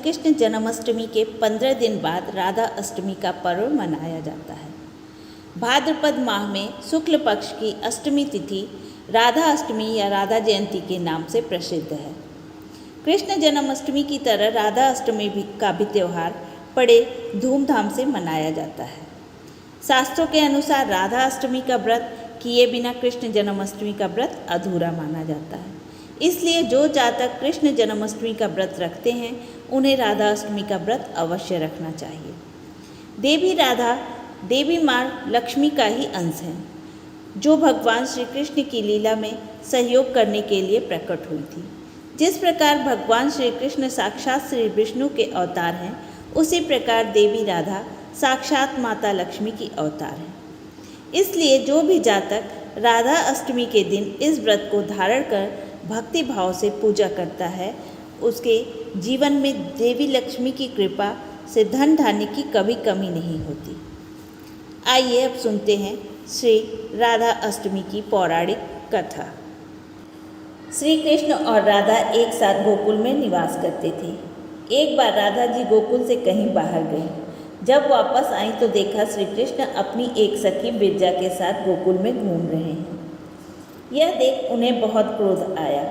कृष्ण जन्माष्टमी के 15 दिन बाद राधा अष्टमी का पर्व मनाया जाता है। भाद्रपद माह में शुक्ल पक्ष की अष्टमी तिथि राधा अष्टमी या राधा जयंती के नाम से प्रसिद्ध है। कृष्ण जन्माष्टमी की तरह राधा अष्टमी का भी त्यौहार बड़े धूमधाम से मनाया जाता है। शास्त्रों के अनुसार राधा अष्टमी का व्रत किए बिना कृष्ण जन्माष्टमी का व्रत अधूरा माना जाता है। इसलिए जो जातक कृष्ण जन्माष्टमी का व्रत रखते हैं उन्हें राधा अष्टमी का व्रत अवश्य रखना चाहिए। देवी राधा देवी माँ लक्ष्मी का ही अंश है, जो भगवान श्री कृष्ण की लीला में सहयोग करने के लिए प्रकट हुई थी। जिस प्रकार भगवान श्री कृष्ण साक्षात श्री विष्णु के अवतार हैं, उसी प्रकार देवी राधा साक्षात माता लक्ष्मी की अवतार है। इसलिए जो भी जातक राधा अष्टमी के दिन इस व्रत को धारण कर भक्ति भाव से पूजा करता है, उसके जीवन में देवी लक्ष्मी की कृपा से धन धान्य की कभी कमी नहीं होती। आइए अब सुनते हैं श्री राधा अष्टमी की पौराणिक कथा। श्री कृष्ण और राधा एक साथ गोकुल में निवास करते थे। एक बार राधा जी गोकुल से कहीं बाहर गईं। जब वापस आई तो देखा श्री कृष्ण अपनी एक सखी बिरजा के साथ गोकुल में घूम रहे हैं। यह देख उन्हें बहुत क्रोध आया।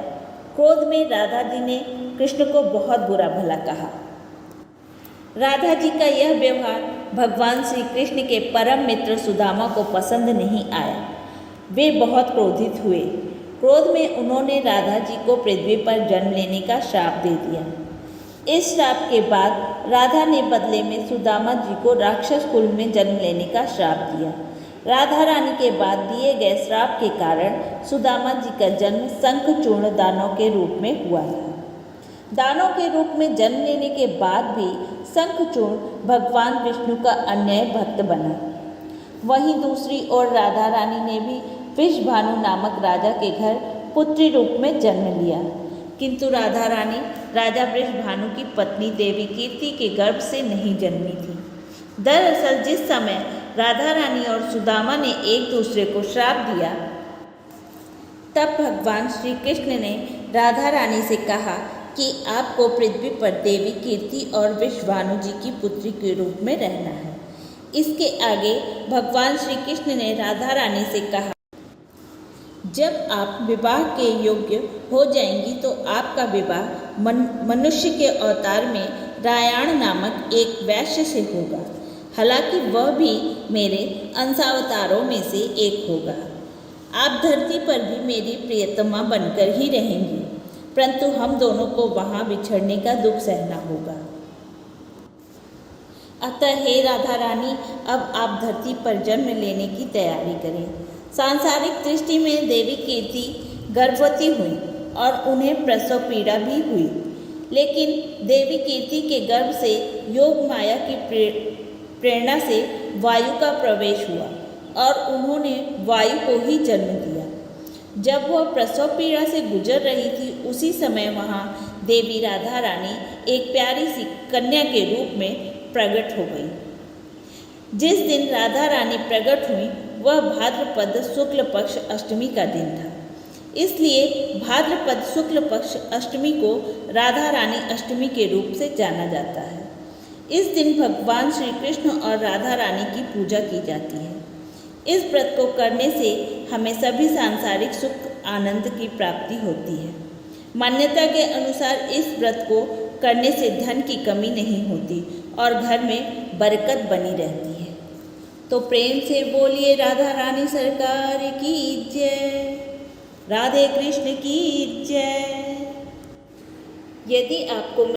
क्रोध में राधा जी ने कृष्ण को बहुत बुरा भला कहा। राधा जी का यह व्यवहार भगवान श्री कृष्ण के परम मित्र सुदामा को पसंद नहीं आया। वे बहुत क्रोधित हुए। क्रोध में उन्होंने राधा जी को पृथ्वी पर जन्म लेने का श्राप दे दिया। इस श्राप के बाद राधा ने बदले में सुदामा जी को राक्षस कुल में जन्म लेने का श्राप दिया। राधा रानी के बाद दिए गए श्राप के कारण सुदामा जी का जन्म शंखचूर्ण दानव के रूप में हुआ था। दानव के रूप में जन्म लेने के बाद भी शंखचूर्ण भगवान विष्णु का अन्याय भक्त बना। वहीं दूसरी ओर राधा रानी ने भी वृषभानु नामक राजा के घर पुत्री रूप में जन्म लिया, किंतु राधा रानी राजा वृषभानु की पत्नी देवी कीर्ति के गर्भ से नहीं जन्मी थी। दरअसल जिस समय राधा रानी और सुदामा ने एक दूसरे को श्राप दिया, तब भगवान श्री कृष्ण ने राधा रानी से कहा कि आपको पृथ्वी पर देवी कीर्ति और वृषभानु जी की पुत्री के रूप में रहना है। इसके आगे भगवान श्री कृष्ण ने राधा रानी से कहा, जब आप विवाह के योग्य हो जाएंगी तो आपका विवाह मनुष्य के अवतार में रायाण नामक एक वैश्य से होगा। हालांकि वह भी मेरे अंशावतारों में से एक होगा। आप धरती पर भी मेरी प्रियतमा बनकर ही रहेंगी, परंतु हम दोनों को वहाँ बिछड़ने का दुख सहना होगा। अतः हे राधा रानी, अब आप धरती पर जन्म लेने की तैयारी करें। सांसारिक दृष्टि में देवी कीर्ति गर्भवती हुई और उन्हें प्रसव पीड़ा भी हुई, लेकिन देवी कीर्ति के गर्भ से योग माया की प्रेरणा से वायु का प्रवेश हुआ और उन्होंने वायु को ही जन्म दिया। जब वह प्रसव पीड़ा से गुजर रही थी, उसी समय वहाँ देवी राधा रानी एक प्यारी सी कन्या के रूप में प्रकट हो गई। जिस दिन राधा रानी प्रकट हुई वह भाद्रपद शुक्ल पक्ष अष्टमी का दिन था। इसलिए भाद्रपद शुक्ल पक्ष अष्टमी को राधा रानी अष्टमी के रूप से जाना जाता है। इस दिन भगवान श्री कृष्ण और राधा रानी की पूजा की जाती है। इस व्रत को करने से हमें सभी सांसारिक सुख आनंद की प्राप्ति होती है। मान्यता के अनुसार इस व्रत को करने से धन की कमी नहीं होती और घर में बरकत बनी रहती है। तो प्रेम से बोलिए राधा रानी सरकार की जय, राधे कृष्ण की जय। यदि आपको